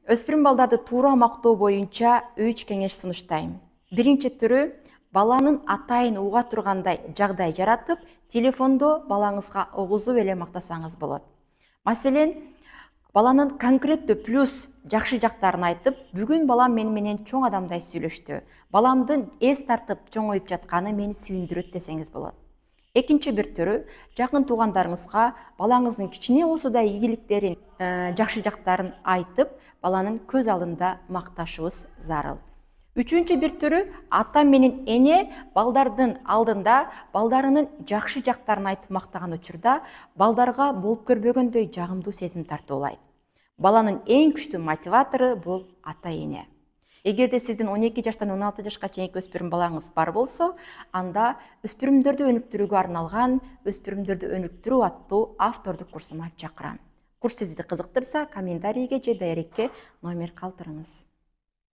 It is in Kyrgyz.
Өспүрүм балдарды туура мактоо боюнча 3 кеңеш сунуштайм. Биринчи түрү, баланын атайын уга тургандай жагдай жаратып, телефондо балаңызга огузуп эле мактасаңыз болот. Маселен, баланын конкреттүү плюс жакшы жактарын айтып, бүгүн балам менен чоң адамдай сүйлөштү. Баламдын эс тартып чоңоюп жатканы мени сүйүндүрөт десеңиз болот. Экинчи бир түрү, жакын туугандарыңызга балаңыздын кичине болсо да ийгиликтерин, жакшы жактарын айтып, баланын көз алдында макташыбыз зарыл. Үчүнчү бир түрү, ата менен эне балдардын алдында балдарынын жакшы жактарын айтып мактаган учурда балдарга болуп көрбөгөндөй жагымдуу сезим тартуулайт. Баланын эң күчтүү мотиватору бул ата-эне. Эгерде сиздин 12 жаштан 16 жашка чейинки өспүрүм балаңыз бар болсо, анда өспүрүмдөрдү өнүктүрүүгө арналган өспүрүмдөрдү өнүктүрүү аттуу автордук курсума чакырам. Курс сизди кызыктырса, комментарийге же дайректке номер калтырыңыз.